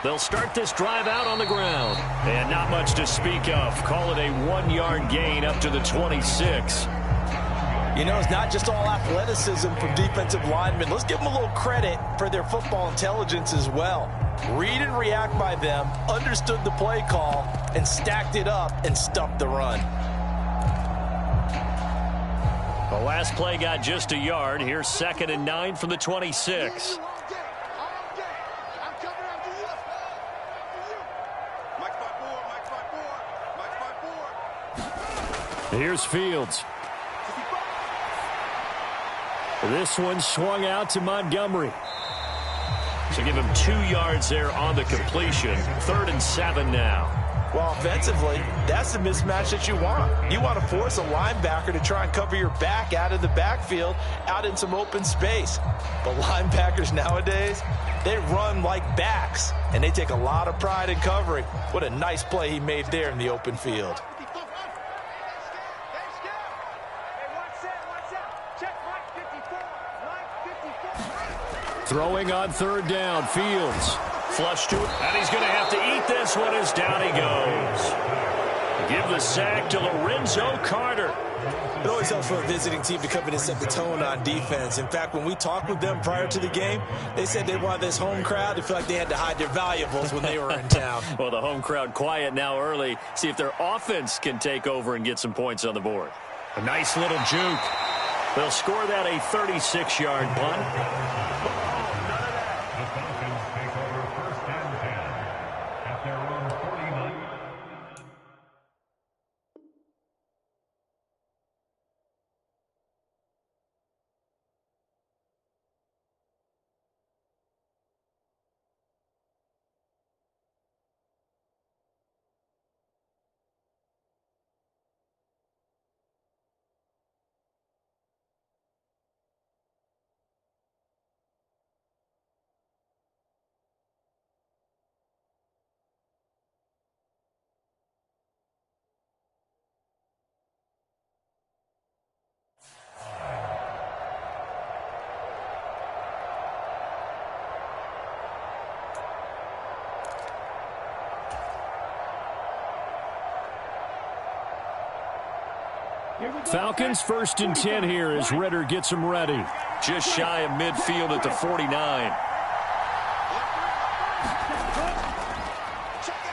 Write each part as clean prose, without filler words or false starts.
They'll start this drive out on the ground. And not much to speak of. Call it a 1-yard gain up to the 26. You know, it's not just all athleticism from defensive linemen. Let's give them a little credit for their football intelligence as well. Read and react by them, understood the play call, and stacked it up and stuffed the run. The last play got just a yard. Here's 2nd and 9 from the 26. Here's Fields. This one swung out to Montgomery. So give him 2 yards there on the completion. 3rd and 7 now. Well, offensively, that's the mismatch that you want. You want to force a linebacker to try and cover your back out of the backfield, out in some open space. But linebackers nowadays, they run like backs, and they take a lot of pride in covering. What a nice play he made there in the open field. Throwing on 3rd down, Fields. Flush to it, and he's going to have to eat this one as down he goes. Give the sack to Lorenzo Carter. It always helps for a visiting team to come in and set the tone on defense. In fact, when we talked with them prior to the game, they said they wanted this home crowd to feel like they had to hide their valuables when they were in town. Well, the home crowd quiet now early. See if their offense can take over and get some points on the board. A nice little juke. They'll score that a 36-yard punt. Falcons 1st and 10 here as Ritter gets them ready. Just shy of midfield at the 49.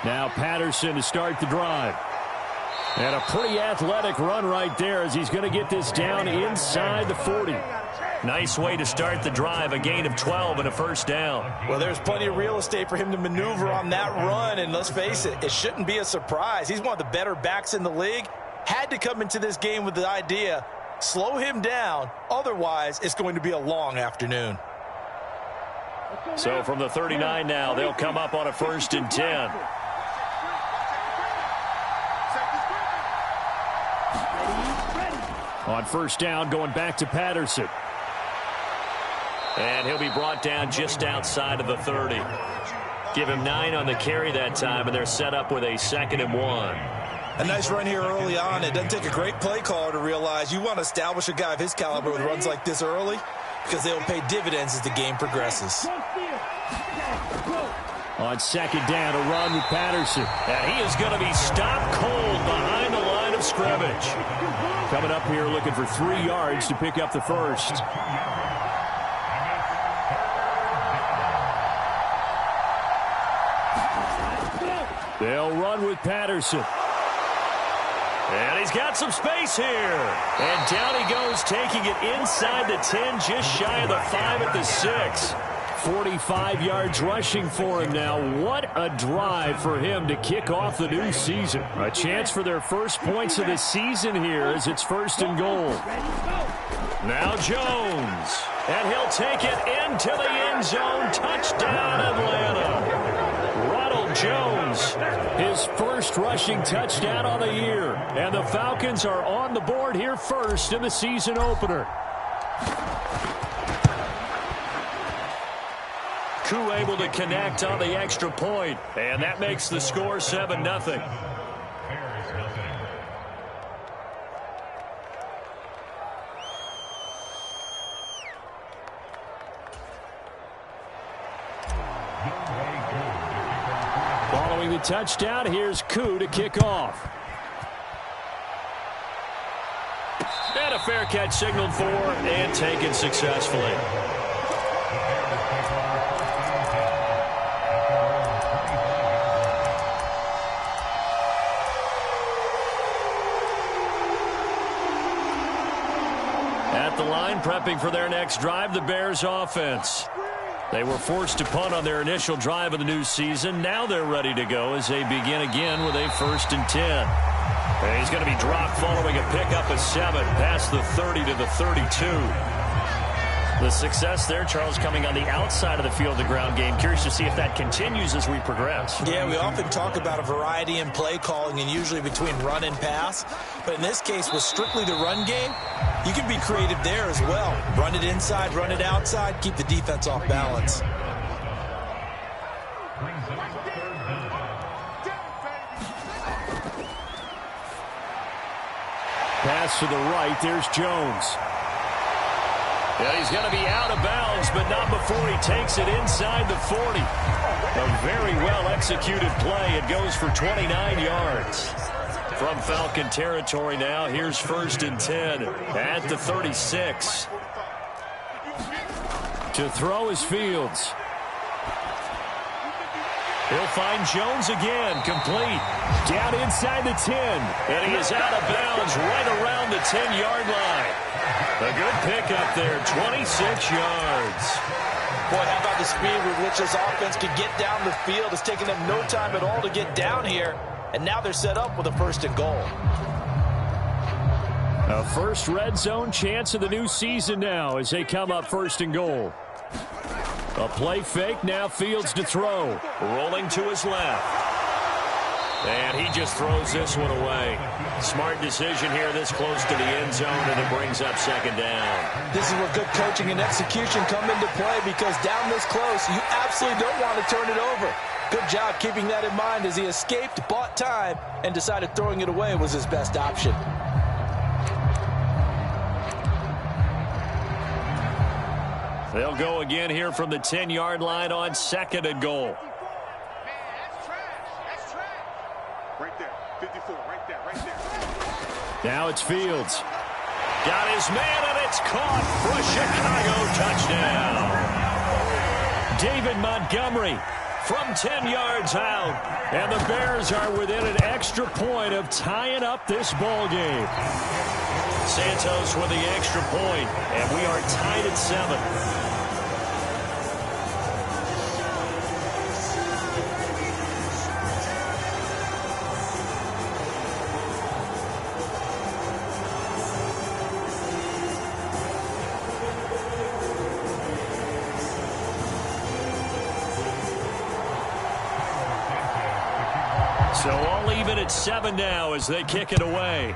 Now Patterson to start the drive. And a pretty athletic run right there as he's going to get this down inside the 40. Nice way to start the drive, a gain of 12 and a 1st down. Well, there's plenty of real estate for him to maneuver on that run, and let's face it, it shouldn't be a surprise. He's one of the better backs in the league. Had to come into this game with the idea, slow him down, otherwise it's going to be a long afternoon. So from the 39 now, they'll come up on a 1st and 10. On 1st down, going back to Patterson. And he'll be brought down just outside of the 30. Give him 9 on the carry that time, and they're set up with a 2nd and 1. A nice run here early on. It doesn't take a great play caller to realize you want to establish a guy of his caliber with runs like this early because they'll pay dividends as the game progresses. On 2nd down, a run with Patterson. And he is going to be stopped cold behind the line of scrimmage. Coming up here looking for 3 yards to pick up the 1st. They'll run with Patterson. And he's got some space here. And down he goes, taking it inside the 10, just shy of the 5 at the 6. 45 yards rushing for him now. What a drive for him to kick off the new season. A chance for their first points of the season here as it's 1st and goal. Now Jones. And he'll take it into the end zone. Touchdown, Atlanta. Jones, his first rushing touchdown on the year. And the Falcons are on the board here first in the season opener. Koo able to connect on the extra point, and that makes the score 7-0. the touchdown. Here's Koo to kick off. And a fair catch signaled for and taken successfully. At the line, prepping for their next drive, the Bears offense. They were forced to punt on their initial drive of the new season. Now they're ready to go as they begin again with a 1st and 10. And he's going to be dropped following a pickup of 7 past the 30 to the 32. The success there, Charles, coming on the outside of the field, the ground game. Curious to see if that continues as we progress. Yeah, we often talk about a variety in play calling and usually between run and pass. But in this case, with strictly the run game, you can be creative there as well. Run it inside, run it outside, keep the defense off balance. Pass to the right. There's Jones. Yeah, he's going to be out of bounds, but not before he takes it inside the 40. A very well-executed play. It goes for 29 yards. From Falcon territory now, here's 1st and 10 at the 36. To throw is Fields. He'll find Jones again, complete. Down inside the 10, and he is out of bounds right around the 10-yard line. A good pickup there, 26 yards. Boy, how about the speed with which this offense could get down the field? It's taken them no time at all to get down here, and now they're set up with a 1st and goal. A first red zone chance of the new season now as they come up 1st and goal. A play fake, now Fields to throw. Rolling to his left. And he just throws this one away. Smart decision here this close to the end zone, and it brings up 2nd down. This is where good coaching and execution come into play, because down this close, you absolutely don't want to turn it over. Good job keeping that in mind as he escaped, bought time, and decided throwing it away was his best option. They'll go again here from the 10-yard line on 2nd and goal. Right there, 54, right there. Now it's Fields. Got his man, and it's caught for a Chicago touchdown. David Montgomery from 10 yards out. And the Bears are within an extra point of tying up this ball game. Santos with the extra point, and we are tied at 7. So all even at 7 now as they kick it away.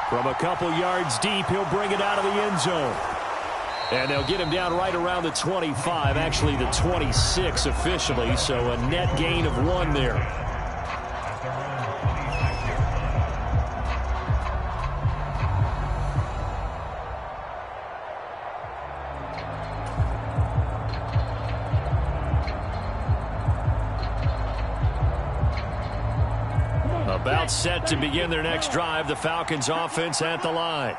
From a couple yards deep, he'll bring it out of the end zone. And they'll get him down right around the 25, actually the 26 officially, so a net gain of 1 there. About set to begin their next drive, the Falcons offense at the line.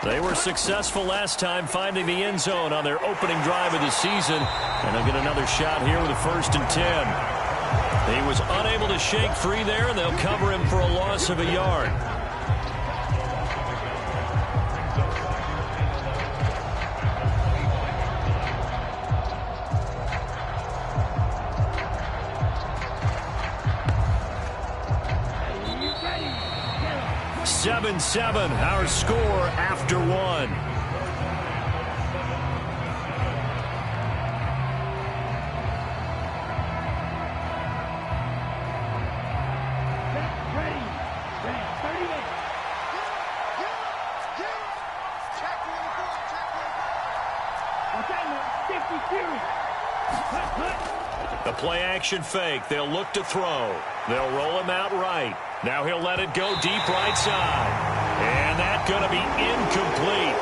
They were successful last time finding the end zone on their opening drive of the season, and they'll get another shot here with a 1st and 10. He was unable to shake free there, and they'll cover him for a loss of a yard. Seven, our score after 1. The play action fake. They'll look to throw. They'll roll him out right. Now he'll let it go deep right side. And that's going to be incomplete.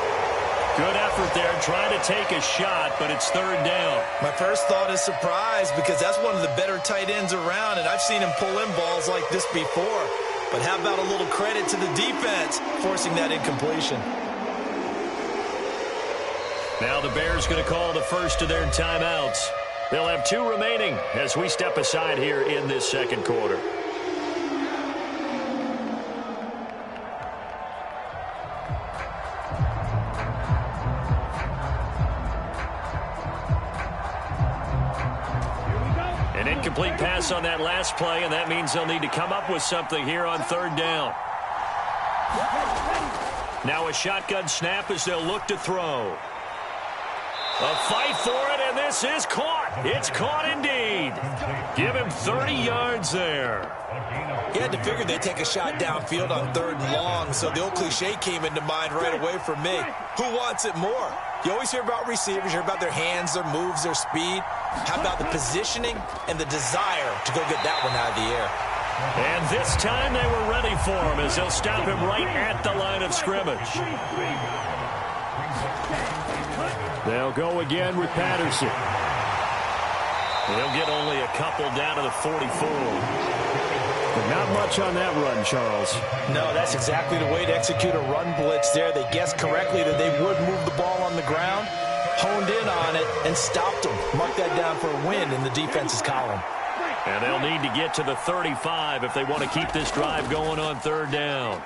Good effort there, trying to take a shot, but it's third down. My first thought is surprise because that's one of the better tight ends around, and I've seen him pull in balls like this before. But how about a little credit to the defense forcing that incompletion? Now the Bears going to call the first of their timeouts. They'll have 2 remaining as we step aside here in this second quarter. An incomplete pass on that last play, and that means they'll need to come up with something here on third down. Now a shotgun snap as they'll look to throw. A fight for it, and this is caught. It's caught indeed. Give him 30 yards there. He had to figure they'd take a shot downfield on third and long, so the old cliche came into mind right away for me. Who wants it more? You always hear about receivers, you hear about their hands, their moves, their speed. How about the positioning and the desire to go get that one out of the air? And this time they were ready for him as they'll stop him right at the line of scrimmage. They'll go again with Patterson. They'll get only a couple down to the 44. But not much on that run, Charles. No, that's exactly the way to execute a run blitz there. They guessed correctly that they would move the ball on the ground, honed in on it, and stopped them. Mark that down for a win in the defense's column. And they'll need to get to the 35 if they want to keep this drive going on third down.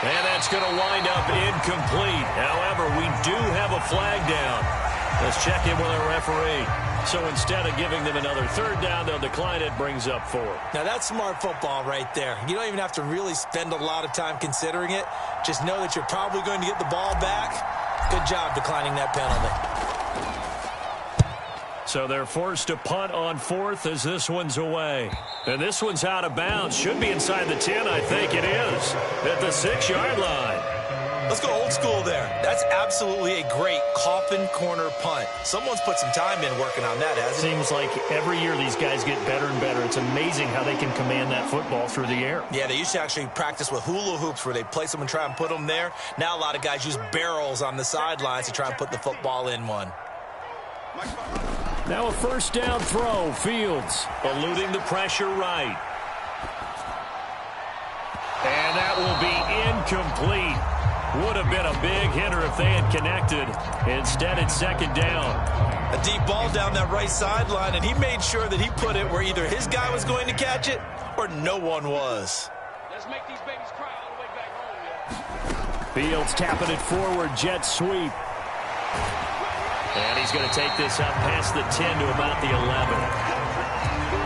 And that's going to wind up incomplete. However, we do have a flag down. Let's check in with our referee. So instead of giving them another third down, they'll decline it, brings up 4. Now, that's smart football right there. You don't even have to really spend a lot of time considering it. Just know that you're probably going to get the ball back. Good job declining that penalty. So they're forced to punt on 4th as this one's away. And this one's out of bounds. Should be inside the 10, I think it is. At the 6-yard line. Let's go old school there. That's absolutely a great coffin corner punt. Someone's put some time in working on that, hasn't it? Seems like every year these guys get better and better. It's amazing how they can command that football through the air. Yeah, they used to actually practice with hula hoops where they place them and try and put them there. Now a lot of guys use barrels on the sidelines to try and put the football in one. Now a first down throw. Fields eluding the pressure right. And that will be incomplete. Would have been a big hitter if they had connected. Instead, it's second down. A deep ball down that right sideline, and he made sure that he put it where either his guy was going to catch it or no one was. Let's make these babies cry all the way back home, yeah. Fields tapping it forward. Jet sweep. And he's going to take this up past the 10 to about the 11.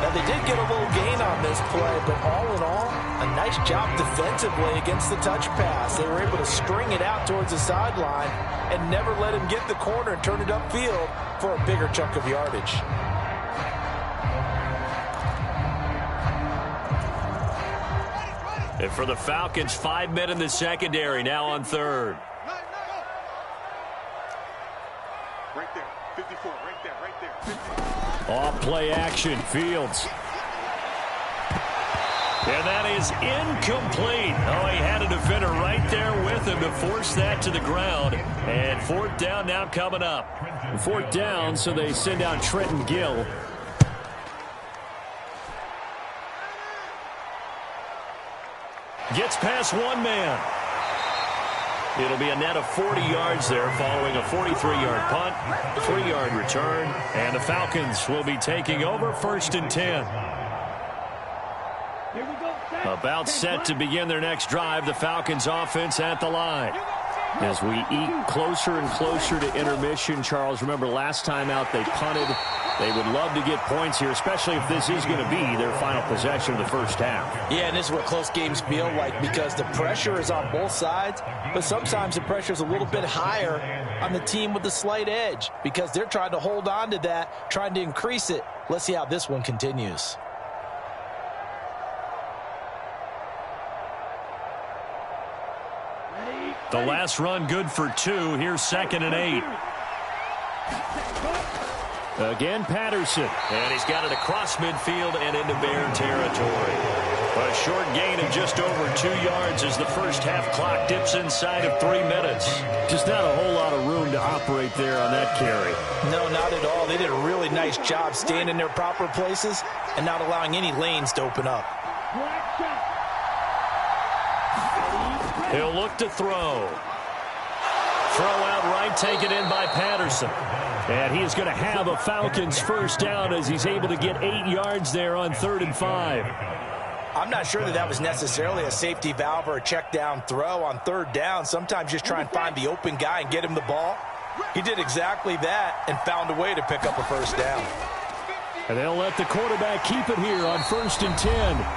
Now, they did get a little gain on this play, but all in all, a nice job defensively against the touch pass. They were able to string it out towards the sideline and never let him get the corner and turn it upfield for a bigger chunk of yardage. And for the Falcons, 5 men in the secondary now on third. Right there, 54, right there, right there. 50. Off play action, Fields. And that is incomplete. Oh, he had a defender right there with him to force that to the ground. And 4th down now coming up. 4th down, so they send out Trenton Gill. Gets past one man. It'll be a net of 40 yards there following a 43-yard punt, 3-yard return, and the Falcons will be taking over 1st and 10. About set to begin their next drive, the Falcons offense at the line. As we eat closer and closer to intermission, Charles, remember last time out they punted. They would love to get points here, especially if this is going to be their final possession of the first half. Yeah, and this is what close games feel like because the pressure is on both sides, but sometimes the pressure is a little bit higher on the team with the slight edge because they're trying to hold on to that, trying to increase it. Let's see how this one continues. The last run good for 2. Here's 2nd and 8. Again, Patterson. And he's got it across midfield and into Bear territory. A short gain of just over 2 yards as the first half clock dips inside of 3 minutes. Just not a whole lot of room to operate there on that carry. No, not at all. They did a really nice job staying in their proper places and not allowing any lanes to open up. He'll look to throw. Throw out right, taken in by Patterson. And he is going to have a Falcons first down as he's able to get 8 yards there on 3rd and 5. I'm not sure that was necessarily a safety valve or a check down throw on 3rd down. Sometimes just try and find the open guy and get him the ball. He did exactly that and found a way to pick up a first down. And they'll let the quarterback keep it here on 1st and 10.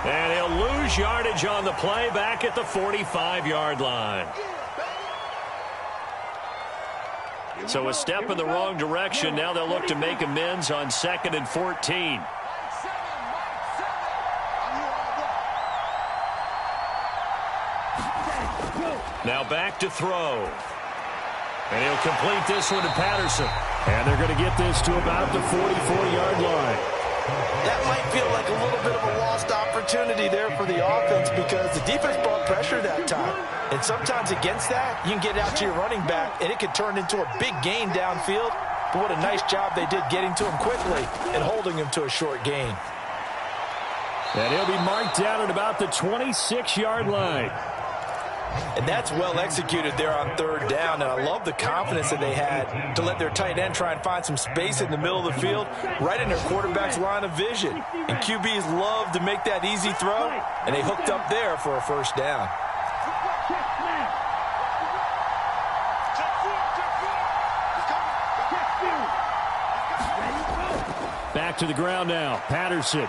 And he'll lose yardage on the play back at the 45-yard line. So a step in the wrong direction. Now they'll look to make amends on 2nd and 14. Now back to throw. And he'll complete this one to Patterson. And they're going to get this to about the 44-yard line. That might feel like a little bit of a lost opportunity there for the offense because the defense brought pressure that time. And sometimes against that, you can get out to your running back, and it can turn into a big gain downfield. But what a nice job they did getting to him quickly and holding him to a short gain. And he'll be marked down at about the 26-yard line. And that's well executed there on 3rd down. And I love the confidence that they had to let their tight end try and find some space in the middle of the field, right in their quarterback's line of vision. And QBs love to make that easy throw, and they hooked up there for a first down. Back to the ground now. Patterson.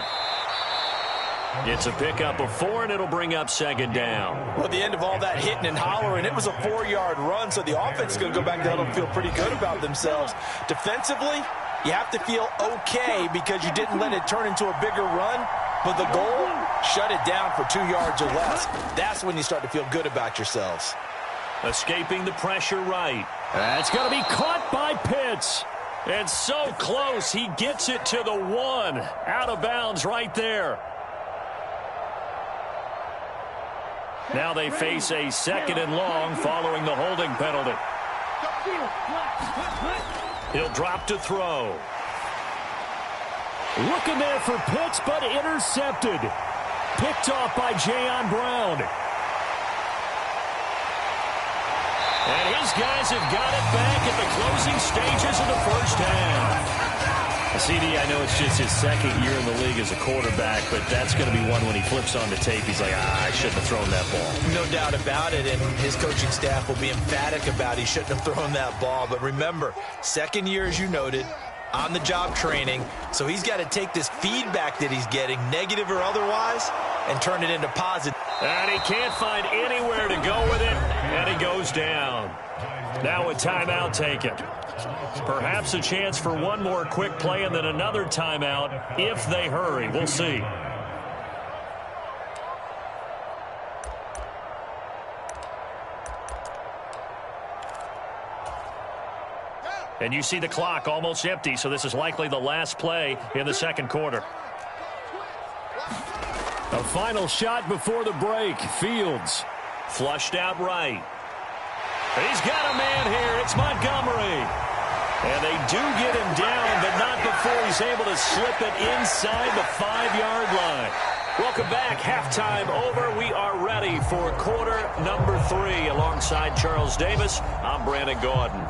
It's a pickup of 4, and it'll bring up 2nd down. Well, at the end of all that hitting and hollering, it was a 4-yard run, so the offense is going to go back down and feel pretty good about themselves. Defensively, you have to feel okay because you didn't let it turn into a bigger run, but the goal, shut it down for 2 yards or less. That's when you start to feel good about yourselves. Escaping the pressure right. That's going to be caught by Pitts. And so close, he gets it to the 1. Out of bounds right there. Now they face a 2nd and long following the holding penalty. He'll drop to throw. Looking there for Pitts, but intercepted. Picked off by Jayon Brown. And his guys have got it back at the closing stages of the first half. CD, I know it's just his 2nd year in the league as a quarterback, but that's going to be one when he flips on the tape. He's like, I shouldn't have thrown that ball. No doubt about it, and his coaching staff will be emphatic about he shouldn't have thrown that ball. But remember, 2nd year, as you noted, on-the-job training, so he's got to take this feedback that he's getting, negative or otherwise, and turn it into positive. And he can't find anywhere to go with it, and he goes down. Now a timeout taken. Perhaps a chance for one more quick play and then another timeout if they hurry. We'll see. And you see the clock almost empty, so this is likely the last play in the 2nd quarter. A final shot before the break. Fields flushed out right. He's got a man here. It's Montgomery. And they do get him down, but not before he's able to slip it inside the 5-yard line. Welcome back. Halftime over. We are ready for quarter number 3. Alongside Charles Davis, I'm Brandon Gordon.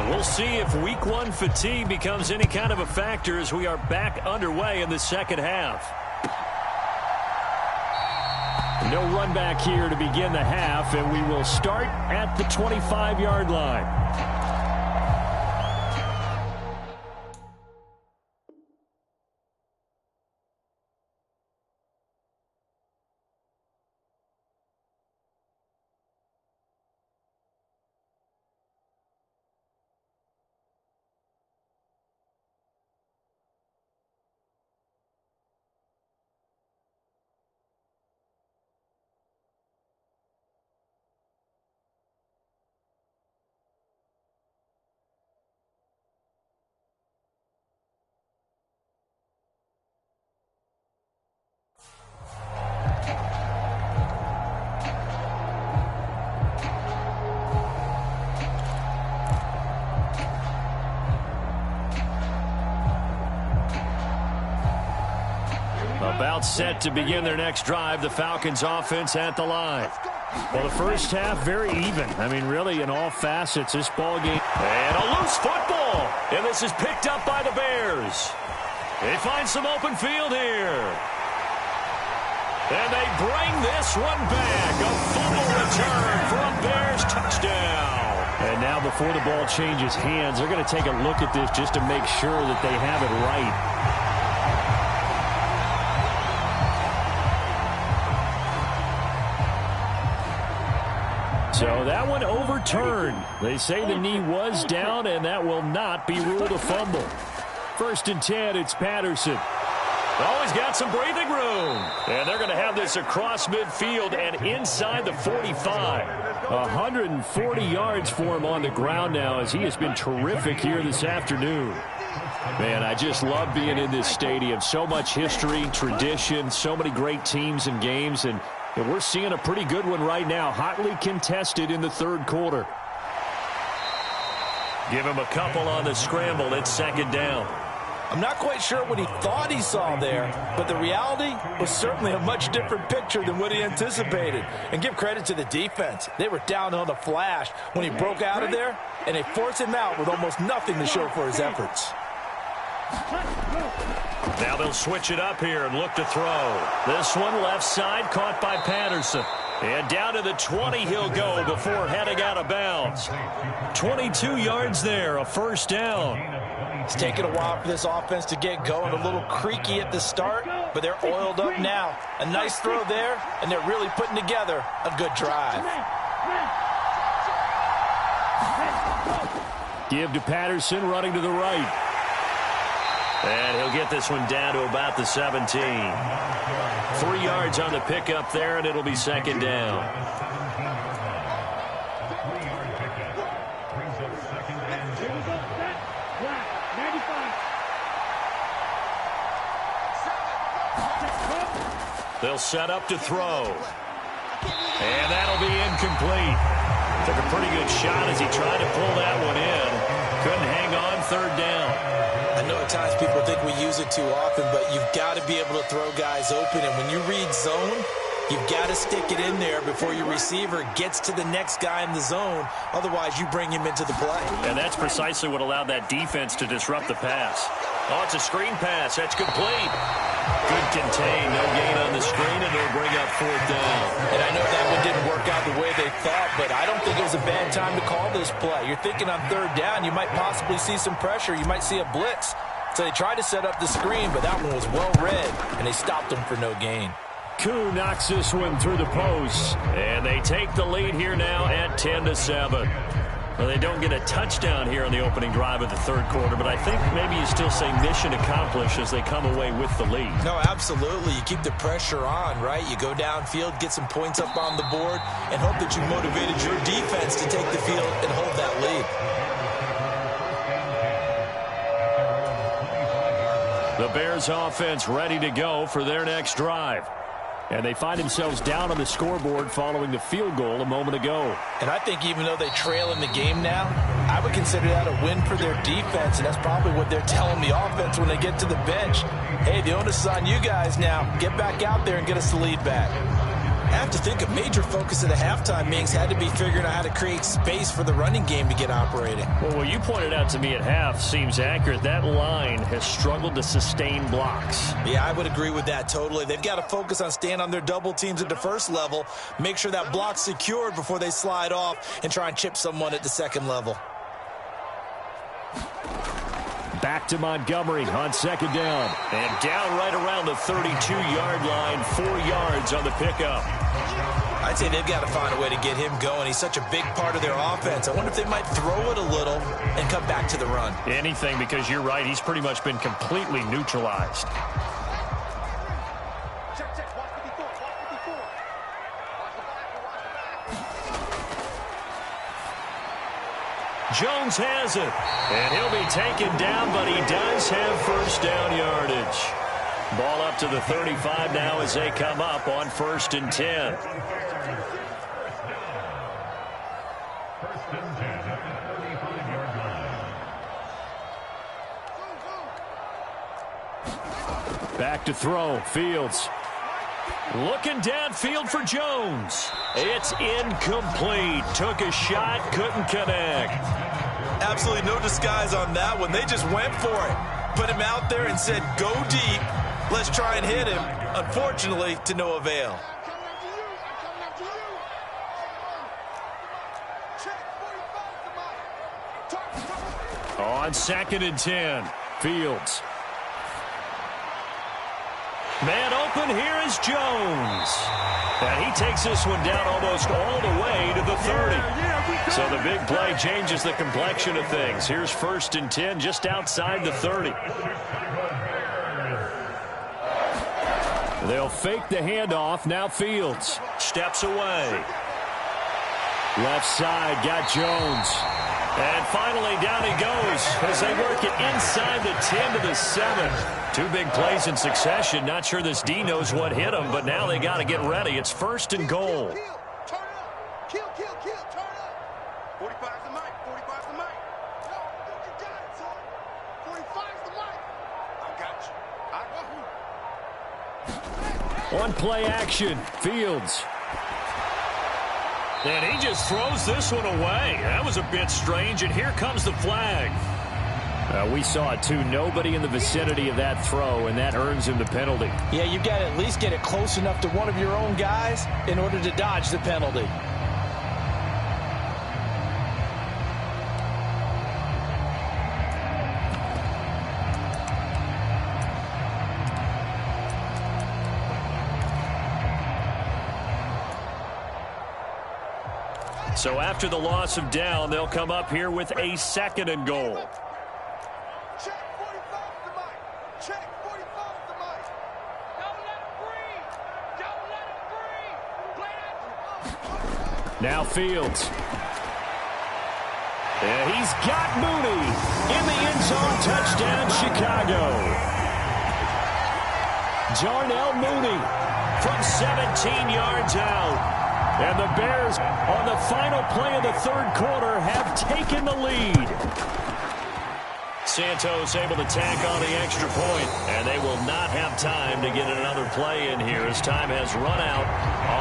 We'll see if week 1 fatigue becomes any kind of a factor as we are back underway in the 2nd half. No run back here to begin the half, and we will start at the 25-yard line. about set to begin their next drive. The Falcons offense at the line. Well, the first half, very even. I mean, really, in all facets, this ball game. And a loose football. And this is picked up by the Bears. They find some open field here. And they bring this one back. A fumble return for a Bears touchdown. And now before the ball changes hands, they're going to take a look at this just to make sure that they have it right. So that one overturned. They say the knee was down, and that will not be ruled a fumble. 1st and 10, it's Patterson. Always got some breathing room. And they're going to have this across midfield and inside the 45. 140 yards for him on the ground now, as he has been terrific here this afternoon. Man, I just love being in this stadium. So much history, tradition, so many great teams and games, and we're seeing a pretty good one right now, hotly contested in the 3rd quarter. Give him a couple on the scramble. It's 2nd down. I'm not quite sure what he thought he saw there, but the reality was certainly a much different picture than what he anticipated. And give credit to the defense. They were down on the flash when he broke out of there, and they forced him out with almost nothing to show for his efforts. Now they'll switch it up here and look to throw. This one left side caught by Patterson. And down to the 20 he'll go before heading out of bounds. 22 yards there, a 1st down. It's taken a while for this offense to get going. A little creaky at the start, but they're oiled up now. A nice throw there, and they're really putting together a good drive. Give to Patterson, running to the right. And he'll get this one down to about the 17. 3 yards on the pickup there, and it'll be 2nd down. They'll set up to throw. And that'll be incomplete. Took a pretty good shot as he tried to pull that one in. Couldn't hang on, 3rd down. I know at times people think we use it too often, but you've got to be able to throw guys open. And when you read zone, you've got to stick it in there before your receiver gets to the next guy in the zone. Otherwise, you bring him into the play. And that's precisely what allowed that defense to disrupt the pass. Oh, it's a screen pass. That's complete. Good contain. No gain on the screen, and it'll bring up 4th down. And I know that one didn't work out the way they thought, but I don't think it was a bad time to call this play. You're thinking on 3rd down, you might possibly see some pressure. You might see a blitz. So they tried to set up the screen, but that one was well read, and they stopped him for no gain. Koo knocks this one through the post. And they take the lead here now at 10-7. Well, they don't get a touchdown here on the opening drive of the 3rd quarter, but I think maybe you still say mission accomplished as they come away with the lead. No, absolutely. You keep the pressure on, right? You go downfield, get some points up on the board, and hope that you motivated your defense to take the field and hold that lead. The Bears offense ready to go for their next drive. And they find themselves down on the scoreboard following the field goal a moment ago. And I think even though they trail in the game now, I would consider that a win for their defense, and that's probably what they're telling the offense when they get to the bench. Hey, the onus is on you guys now. Get back out there and get us the lead back. I have to think a major focus of the halftime meetings had to be figuring out how to create space for the running game to get operating. Well, what you pointed out to me at half seems accurate. That line has struggled to sustain blocks. Yeah, I would agree with that totally. They've got to focus on staying on their double teams at the 1st level, make sure that block's secured before they slide off and try and chip someone at the 2nd level. Back to Montgomery on 2nd down. And down right around the 32-yard line, 4 yards on the pickup. I'd say they've got to find a way to get him going. He's such a big part of their offense. I wonder if they might throw it a little and come back to the run. Anything, because you're right. He's pretty much been completely neutralized. Jones has it, and he'll be taken down, but he does have 1st down yardage. Ball up to the 35 now as they come up on 1st and 10. Back to throw. Fields. Looking downfield for Jones. It's incomplete. Took a shot, couldn't connect. Absolutely no disguise on that one. They just went for it. Put him out there and said, go deep. Let's try and hit him. Unfortunately, to no avail. On 2nd and 10, Fields. Man open, here is Jones. And he takes this one down almost all the way to the 30. So the big play changes the complexion of things. Here's 1st and 10 just outside the 30. They'll fake the handoff. Now Fields steps away. Left side, got Jones. And finally, down he goes as they work it inside the 10 to the 7. 2 big plays in succession. Not sure this D knows what hit him, but now they got to get ready. It's 1st and goal. Turn up. Kill, turn up. 45's the mic, 45's the mic. No, you got it, son. 45's the mic. I got you. On play action, Fields. And he just throws this one away. That was a bit strange, and here comes the flag. We saw it, too. Nobody in the vicinity of that throw, and that earns him the penalty. Yeah, you've got to at least get it close enough to one of your own guys in order to dodge the penalty. So after the loss of down, they'll come up here with a 2nd and goal. Check 45's the mic. Check 45's the mic. Don't let him breathe. Don't let him breathe. Play that. Now Fields. And he's got Mooney in the end zone. Touchdown, Chicago. Darnell Mooney from 17 yards out. And the Bears, on the final play of the 3rd quarter, have taken the lead. Santos able to tack on the extra point, and they will not have time to get another play in here as time has run out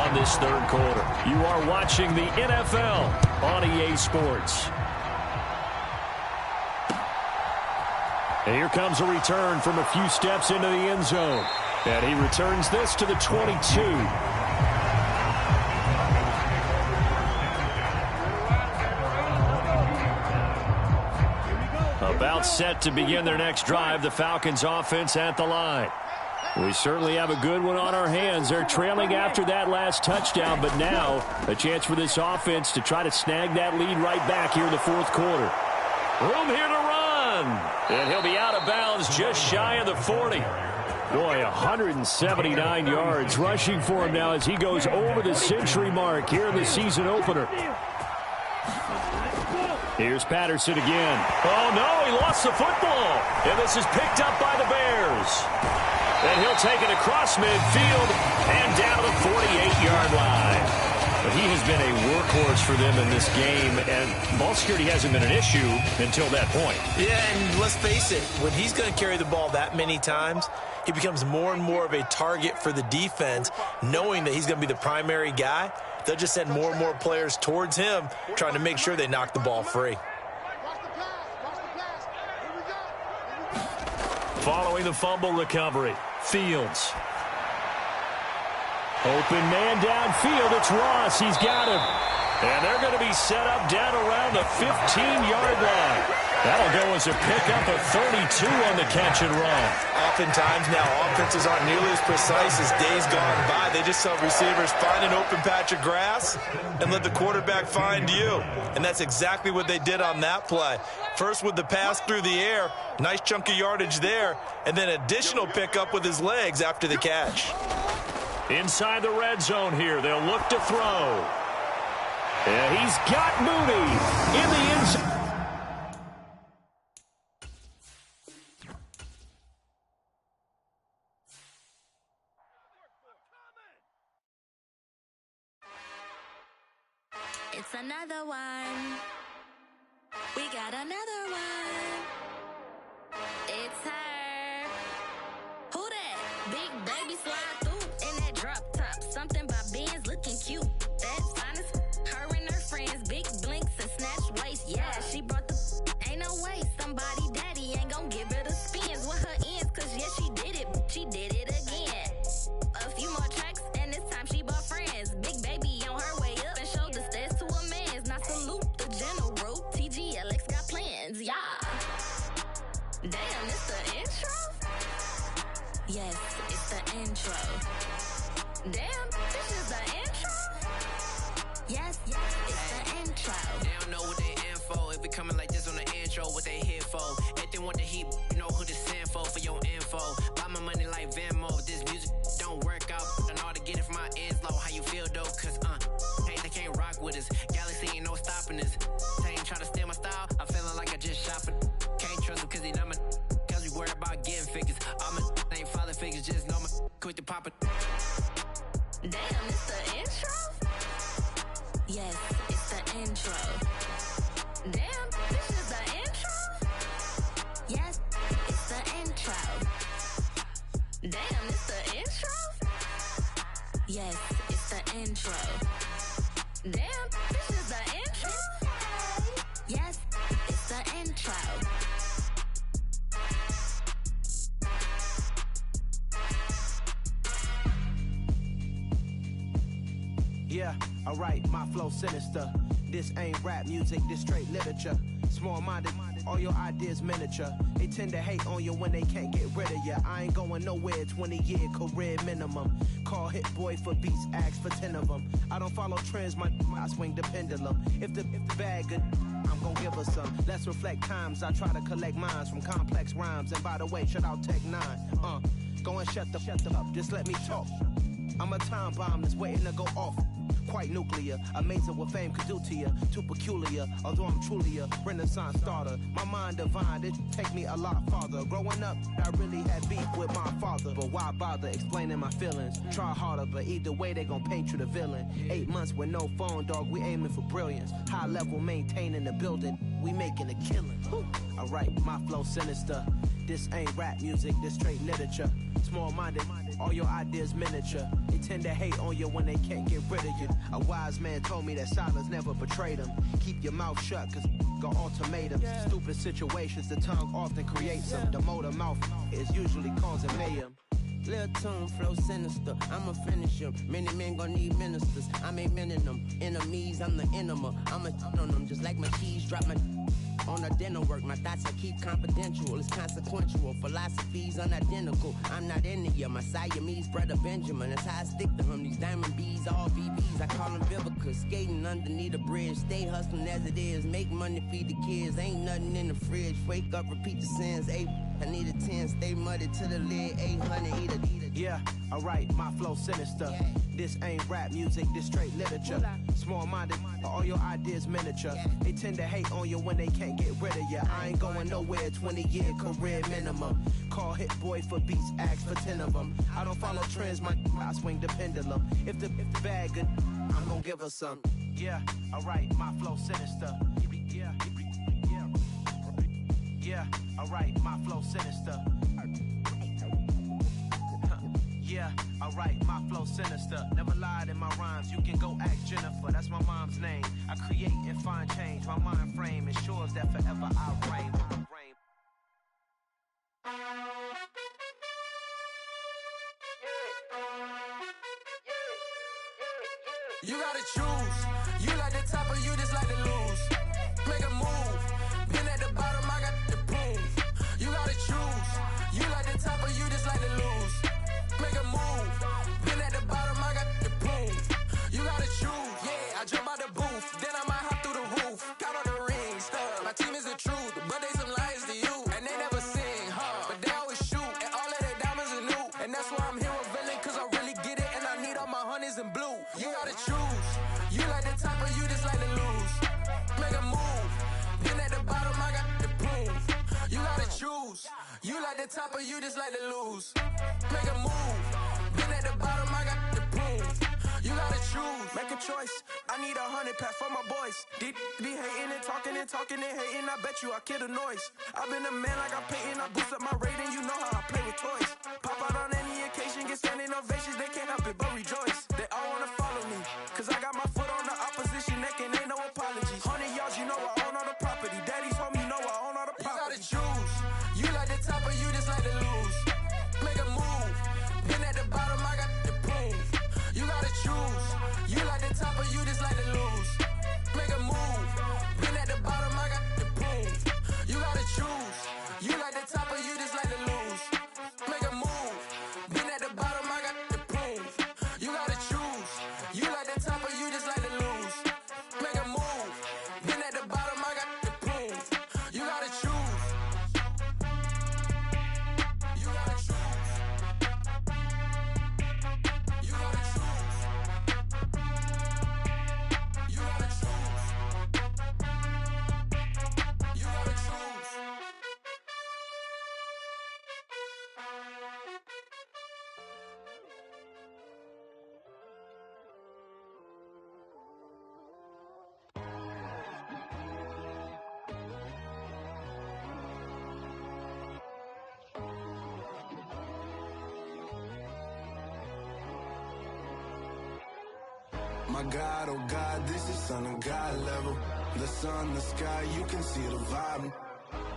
on this 3rd quarter. You are watching the NFL on EA Sports. And here comes a return from a few steps into the end zone. And he returns this to the 22. About set to begin their next drive, the Falcons offense at the line. We certainly have a good one on our hands. They're trailing after that last touchdown, but now a chance for this offense to try to snag that lead right back here in the 4th quarter. Room here to run. And he'll be out of bounds just shy of the 40. Boy, 179 yards rushing for him now as he goes over the century mark here in the season opener. Here's Patterson again. Oh, no, he lost the football. And this is picked up by the Bears. And he'll take it across midfield and down the 48-yard line. But he has been a workhorse for them in this game, and ball security hasn't been an issue until that point. Yeah, and let's face it, when he's going to carry the ball that many times, he becomes more and more of a target for the defense, knowing that he's going to be the primary guy. They'll just send more and more players towards him, trying to make sure they knock the ball free. Following the fumble recovery, Fields. Open man downfield, it's Ross, he's got him. And they're going to be set up down around the 15-yard line. That'll go as a pickup of 32 on the catch and run. Oftentimes now, offenses aren't nearly as precise as days gone by. They just saw receivers find an open patch of grass and let the quarterback find you. And that's exactly what they did on that play. First with the pass through the air, nice chunk of yardage there, and then additional pickup with his legs after the catch. Inside the red zone here, they'll look to throw. And he's got Mooney in the end zone. It's another one. We got another one. It's her. Who that? Big baby slide through in that drop top. Something by Benz looking cute. That's fine as her and her friends. Big blinks and snatch waist. Yeah, she brought the ain't no way. Somebody daddy ain't gon' give her the spins with her ends. Cause yeah, she did it. She did it again. A few more tracks and this time she bought friends. Big baby on her way up and showed the stairs to a man's. Now salute the general. TGLX got plans. Yeah. Damn, it's the intro? Yes, it's the intro. Damn, this is the intro? Yes, it's the intro. They don't know what they in for. If we coming like this on the intro, what they here for? If they want the heat, you know who to send for your info. Buy my money like Venmo. This music don't work out. I know how to get it from my ends low. How you feel though? Cause hey, they can't rock with us. Galaxy ain't no stopping this. They ain't trying to steal my style. I'm feeling like I just shot for. Can't trust him cause he not my. Cause we worried about getting figures. All my ain't father figures. Just know my quick to pop it. Damn, it's the intro? Yes, it's the intro. Damn, this is the intro? Yes, it's the intro. Damn, it's the intro? Yes, it's the intro. Damn, this is the intro? Yes, it's the intro. Yeah, alright, my flow sinister. This ain't rap music, this straight literature. Small-minded, all your ideas miniature. They tend to hate on you when they can't get rid of you. I ain't going nowhere, 20-year career minimum. Call Hit Boy for beats, ask for 10 of them. I don't follow trends, I swing the pendulum. If the bag good, I'm gon' give her some. Let's reflect times, I try to collect minds from complex rhymes. And by the way, shout out Tech 9. Go and shut the up, just let me talk. I'm a time bomb that's waiting to go off. Quite nuclear, amazing what fame could do to you. Too peculiar, although I'm truly a renaissance starter. My mind divine, it take me a lot farther. Growing up, I really had beef with my father. But why bother explaining my feelings? Try harder, but either way they gon' paint you the villain. 8 months with no phone, dog, we aiming for brilliance. High level maintaining the building, we making a killing. Alright, my flow sinister. This ain't rap music, this straight literature. Small-minded, all your ideas miniature. They tend to hate on you when they can't get rid of you. A wise man told me that silence never betrayed him. Keep your mouth shut, cause got ultimatums. Stupid situations, the tongue often creates them. The motor mouth is usually causing mayhem. Lil' tune, flow sinister, I'ma finish him. Many men gon' need ministers, I'm aiming them. Enemies, I'm the enema. I'ma on them just like my keys, drop my on the dinner work. My thoughts I keep confidential, it's consequential. Philosophies unidentical, I'm not in the year. My Siamese brother Benjamin, that's how I stick to him. These diamond bees, all BBs, I call them Vivica. Skating underneath the bridge, stay hustling as it is. Make money, feed the kids, ain't nothing in the fridge. Wake up, repeat the sins, I need a 10, stay muddy to the lid, 800, eat a. Yeah, alright, my flow sinister. This ain't rap music, this straight literature. Small-minded, all your ideas miniature. They tend to hate on you when they can't get rid of you. I ain't going nowhere, 20-year career minimum. Call Hit Boy for beats, ask for 10 of them. I don't follow trends, I swing the pendulum. If the bag good, I'm gon' give her some. Yeah, alright, my flow sinister. Yeah, alright, my flow sinister. Yeah, alright, my flow sinister. Never lied in my rhymes, you can go ask Jennifer. That's my mom's name. I create and find change. My mind frame ensures that forever I reign. You gotta choose. You like the top or you just like to lose. Make a move. Been at the bottom, I got the proof. You gotta choose. You like the top or you just like to lose. Make a move. Been at the bottom, I got the proof. You gotta choose. Yeah, I jump out the booth, then I might hop through the roof. Count on the rings. My team is the truth, but they some liars to you. And they never sing, but they always shoot. And all of their diamonds are new. And that's why I'm here revealing, cause I really get it. And I need all my honeys in blue. You gotta choose. You like the top or you just like to lose. Make a move. Been at the bottom, I got the proof. You gotta choose. You like the top or you just like to lose. Make a move. Been at the bottom, I got the proof. You gotta choose. Make a choice. I need 100 pack for my boys. Deep be hating and talking and talking and hating. I bet you I kill the noise. I've been a man like I'm Peyton. I boost up my rating. You know how I play with toys. Pop out on any occasion, get standing ovations. They can't help it but rejoice. They all wanna follow me, cause I got my foot on the opposition neck and ain't no apologies. 100 yards, you know I own all the property. Daddy's home, you know I own all the property. You gotta choose. You like the top or you just like to lose. Make a move. Been at the bottom, I got the proof. You gotta choose. You like the top or you just like to lose. Make a move. Been at the bottom, I got the proof. You gotta choose. You like the top or you just like to lose. Make a move. Been at the bottom, I got the proof. You gotta choose. You like the top or you just like to lose. Make a move. Been at the bottom, I got the proof. You gotta choose. You gotta choose. You gotta choose. You gotta choose. You gotta choose. My God, oh God, this is Son of God level. The sun, the sky, you can see the vibe.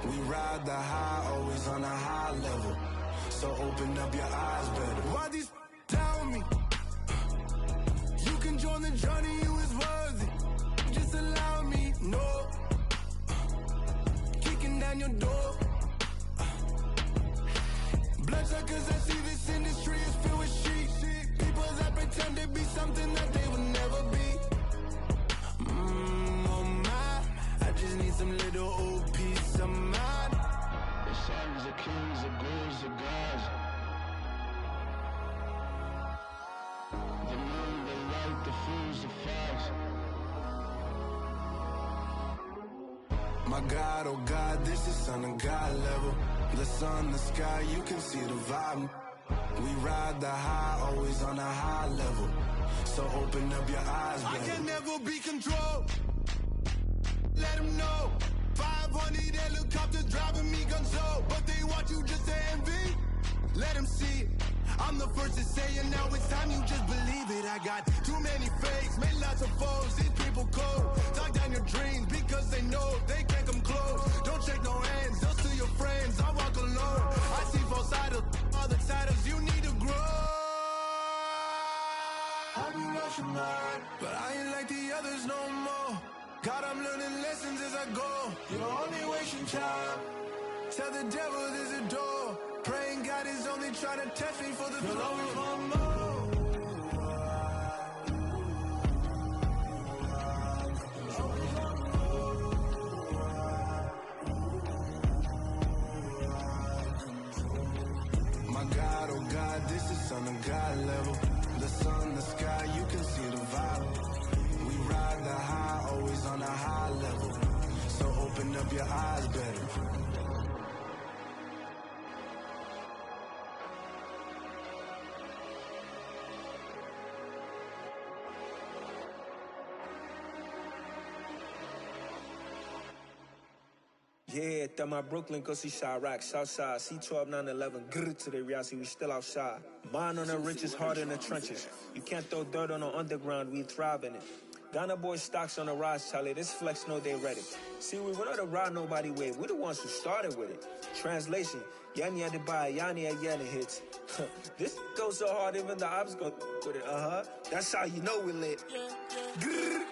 We ride the high, always on a high level. So open up your eyes better. Why these tell me? You can join the journey, you is worthy. Just allow me, no. Kicking down your door. Bloodsuckers, I see this industry is filled with sheep. People that pretend to be something that they will never be. Oh my, I just need some little old peace of mind. The sons of kings, the ghouls, the gods. The moon, the light, the fools, the facts. My God, oh God, this is Son of God level. The sun, the sky, you can see the vibe. We ride the high, always on a high level. So open up your eyes, baby. I can never be controlled. Let them know. 500 helicopters driving me gonzo. But they want you just to envy. Let them see it. I'm the first to say it, now it's time you just believe it. I got too many fakes, made lots of foes. These people cold. Talk down your dreams because they know they can't come close. Don't shake no hands, just to your friends. I walk alone. I see false idols, other titles. You need to grow. Have you lost your mind? But I ain't like the others no more. God, I'm learning lessons as I go. You're only wasting time. Tell the devil there's a door. Praying God is only trying to test me for the glory for more. My God, oh God, this is Son of God level. The sun, the sky, you can see the vibe. We ride the high, always on a high level. So open up your eyes better. Yeah, throw my Brooklyn, go see Chirac, Southside, C12, 911, grrr to the reality, we still outside. Mine on the riches, hard in the trenches. You can't throw dirt on the underground, we thrive in it. Ghana boys stocks on the rise, Charlie, this flex know they ready. See, we were not to ride nobody way, we the ones who started with it. Translation, Yanni had to buy, Yanni had Yanni hits. This goes so hard, even the ops go with it, That's how you know we lit. Grrr.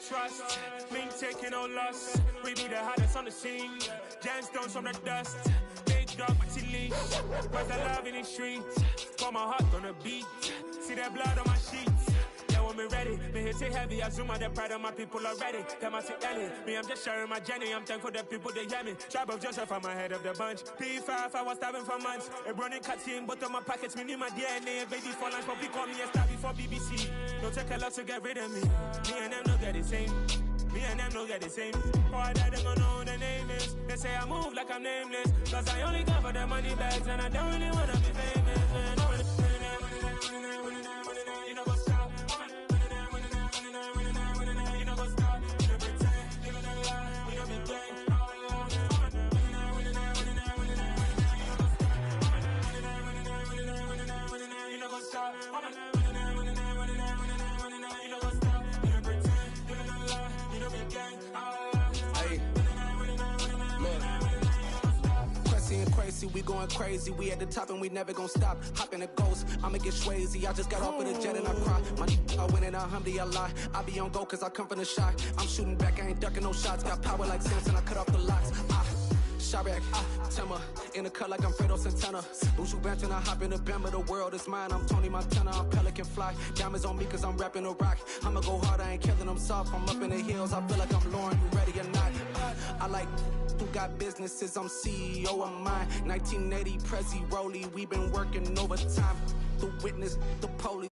Trust, me taking no loss. We be the hottest on the scene. Gemstones from the dust. Big dog with your leash. Where's the love in the streets? Got my heart on the beat. See that blood on my sheets. Yeah, when me ready, me hit it heavy. I zoom out the pride of my people already. Them I see Ellie, me I'm just sharing my journey. I'm thankful that people they hear me. Tribe of Joseph, I'm ahead of the bunch. P5, I was starving for months. A running cut team, but on my pockets, me need my DNA. Baby for lunch, but we call me a star before BBC. Don't take a lot to get rid of me. Me and them don't get the same. Me and them don't get the same. Boy, that they gonna know who the name is. They say I move like I'm nameless. Cause I only got for the money bags and I don't really wanna be famous, man. You know what's up? You know what's up? You know pretend, living a lie. We don't be gang. You know what's up? Crazy, we going crazy. We at the top and we never gonna stop. Hop in a ghost, I'ma get swayzy. I just got off of the jet and I cry. My I win in a Humvee, I lie. I be on go cause I come from the shot. I'm shooting back, I ain't ducking no shots. Got power like Samson, I cut off the locks. Shot Timmer, in the cut like I'm Fredo Santana. Lose you bench and I hop in the Bama. The world is mine, I'm Tony Montana. I'm Pelican Fly, diamonds on me cause I'm rapping a rock. I'ma go hard, I ain't killing them soft. I'm up in the hills, I feel like I'm Lauren, you ready or not? I like who got businesses, I'm CEO of mine. 1980 Prezi Rolly, we been working overtime. The witness, the police.